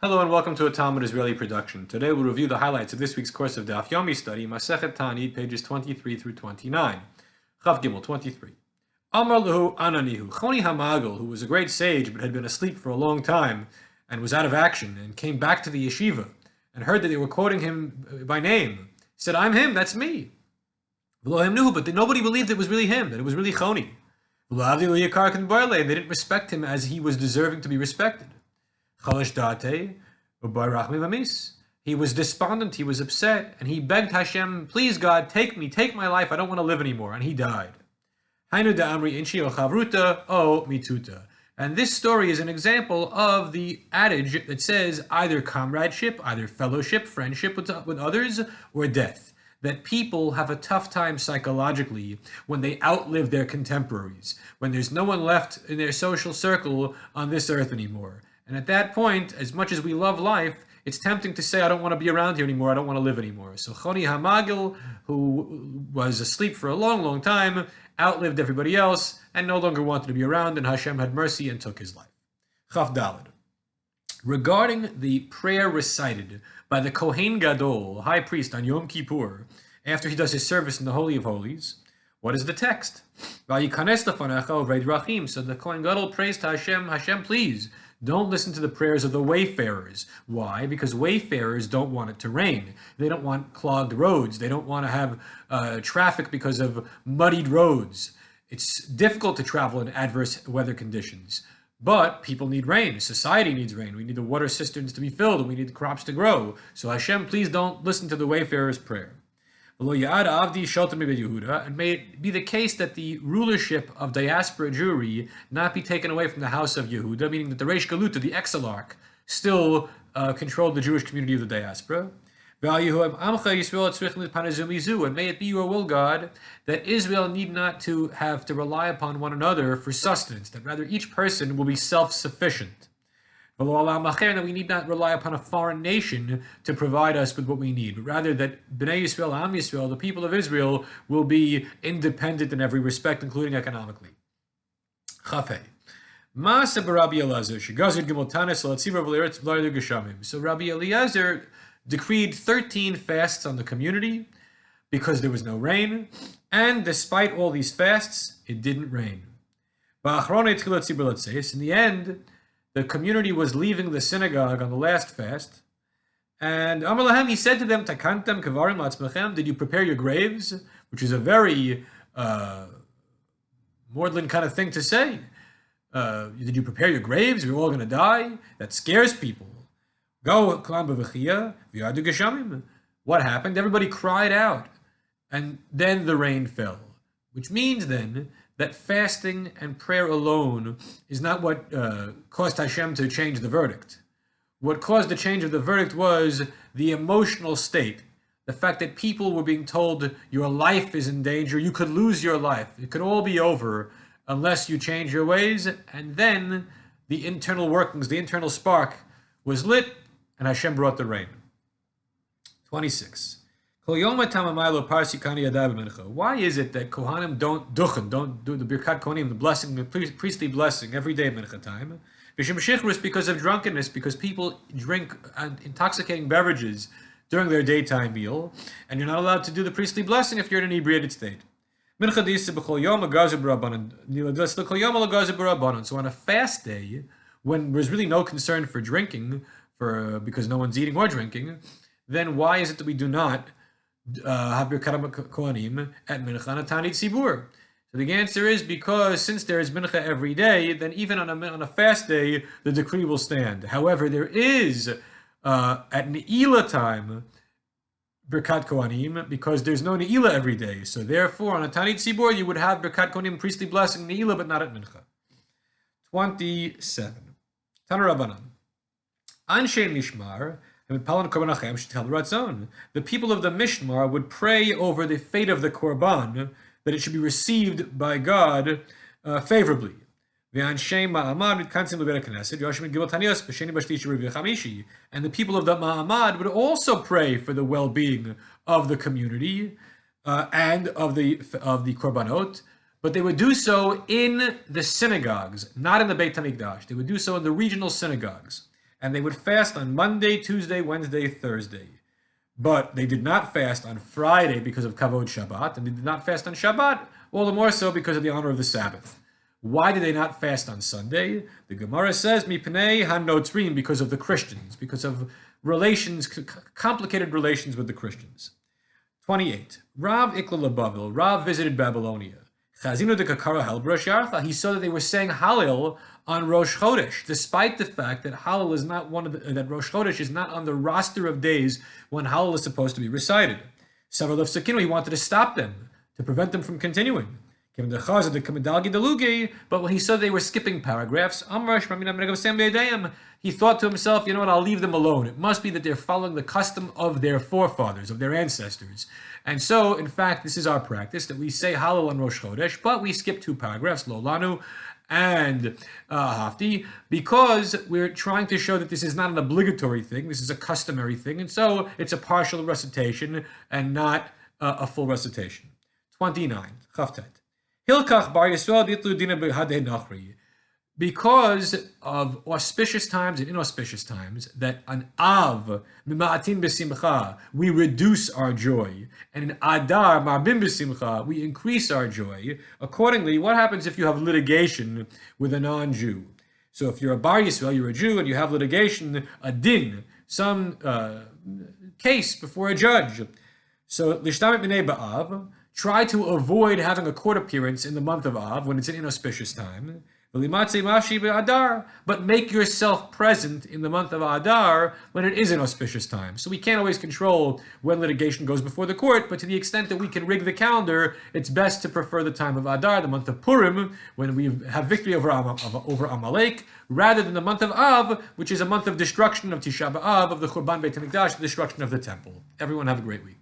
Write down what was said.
Hello and welcome to a Talmud Israeli production. Today we'll review the highlights of this week's course of Daf Yomi study, Masechet Tanit, pages 23 through 29. Chav Gimel 23. Amar Lehu Ananihu, Choni Hamagel, who was a great sage but had been asleep for a long time and was out of action and came back to the yeshiva and heard that they were quoting him by name. He said, "I'm him, that's me." But nobody believed it was really him, that it was really Choni. They didn't respect him as he was deserving to be respected. He was despondent, he was upset, and he begged Hashem, "Please God, take me, take my life, I don't want to live anymore," and he died. And this story is an example of the adage that says either comradeship, either fellowship, friendship with others, or death. That people have a tough time psychologically when they outlive their contemporaries, when there's no one left in their social circle on this earth anymore. And at that point, as much as we love life, it's tempting to say, "I don't want to be around here anymore, I don't want to live anymore." So Choni Hamagil, who was asleep for a long, long time, outlived everybody else and no longer wanted to be around, and Hashem had mercy and took his life. Chaf Daled. Regarding the prayer recited by the Kohen Gadol, high priest, on Yom Kippur, after he does his service in the Holy of Holies, what is the text? So the Kohen Gadol prays to Hashem, "Hashem, please, don't listen to the prayers of the wayfarers." Why? Because wayfarers don't want it to rain. They don't want clogged roads. They don't want to have traffic because of muddied roads. It's difficult to travel in adverse weather conditions. But people need rain. Society needs rain. We need the water cisterns to be filled, and we need the crops to grow. So Hashem, please don't listen to the wayfarers' prayer. And may it be the case that the rulership of diaspora Jewry not be taken away from the house of Yehuda, meaning that the Reish Galuta, the exilarch, still controlled the Jewish community of the diaspora. And may it be your will, God, that Israel need not to have to rely upon one another for sustenance, that rather each person will be self-sufficient. And that we need not rely upon a foreign nation to provide us with what we need, but rather that Bnei Yisrael, Am Yisrael, the people of Israel, will be independent in every respect, including economically. Chafei. So Rabbi Eliezer decreed 13 fasts on the community because there was no rain, and despite all these fasts, it didn't rain. In the end, the community was leaving the synagogue on the last fast, and Amar Lahem, he said to them, "Takantam kavarim latzmechem, did you prepare your graves?" Which is a very maudlin kind of thing to say. Did you prepare your graves? We're all going to die. That scares people. Go klam b'vechia v'yadu geshamim. What happened? Everybody cried out, and then the rain fell. Which means then that fasting and prayer alone is not what caused Hashem to change the verdict. What caused the change of the verdict was the emotional state. The fact that people were being told your life is in danger, you could lose your life. It could all be over unless you change your ways. And then the internal workings, the internal spark was lit, and Hashem brought the rain. 26. Why is it that Kohanim don't do the Birkat Kohanim, the blessing, the priestly blessing, every day at Mincha time? Because of drunkenness, because people drink intoxicating beverages during their daytime meal, and you're not allowed to do the priestly blessing if you're in an inebriated state. So on a fast day, when there's really no concern for drinking, because no one's eating or drinking, then why is it that we do not have Birkat Kohanim at Mincha and Tanit Tzibur? So the answer is because since there is Mincha every day, then even on a fast day, the decree will stand. However, there is at Ne'ilah time Birkat Kohanim because there's no Ne'ilah every day. So therefore, on a Tanit Tzibur, you would have Birkat Kohanim, priestly blessing, Ne'ilah, but not at Mincha. 27. Tana Rabbanan. Anshe Mishmar. The people of the Mishmar would pray over the fate of the Korban, that it should be received by God favorably. And the people of the Ma'amad would also pray for the well-being of the community and of the Korbanot, but they would do so in the synagogues, not in the Beit HaMikdash. They would do so in the regional synagogues. and they would fast on Monday, Tuesday, Wednesday, Thursday. But they did not fast on Friday because of Kavod Shabbat, and they did not fast on Shabbat, all the more so because of the honor of the Sabbath. Why did they not fast on Sunday? The Gemara says, Mipnei hanotrim, because of the Christians, because of relations, complicated relations with the Christians. 28. Rav Ikla Babel. Rav visited Babylonia. Chazinu de Kakara Halbrosh Yarcha. He saw that they were saying Hallel on Rosh Chodesh, despite the fact that Hallel is not that Rosh Chodesh is not on the roster of days when Hallel is supposed to be recited. Several of Sakinu, he wanted to stop them, to prevent them from continuing. But when he saw they were skipping paragraphs, he thought to himself, you know what, I'll leave them alone. It must be that they're following the custom of their forefathers, of their ancestors. And so, in fact, this is our practice, that we say Hallel on Rosh Chodesh, but we skip 2 paragraphs, Lo Lanu and Hafti, because we're trying to show that this is not an obligatory thing, this is a customary thing, and so it's a partial recitation and not a full recitation. 29, Chavtet. Hilkach bar Yisrael ditlu dina b'hadei nachri. Because of auspicious times and inauspicious times, that an Av, mima'atin b'simcha, we reduce our joy, and in Adar, ma'bim b'simcha, we increase our joy. Accordingly, what happens if you have litigation with a non-Jew? So if you're a bar Yisrael, you're a Jew, and you have litigation, a din, some case before a judge. So, lishtamit b'nei ba'av, try to avoid having a court appearance in the month of Av when it's an inauspicious time. But make yourself present in the month of Adar when it is an auspicious time. So we can't always control when litigation goes before the court, but to the extent that we can rig the calendar, it's best to prefer the time of Adar, the month of Purim, when we have victory over Amalek, rather than the month of Av, which is a month of destruction of Tisha B'Av, of the Churban Beit HaMikdash, the destruction of the temple. Everyone have a great week.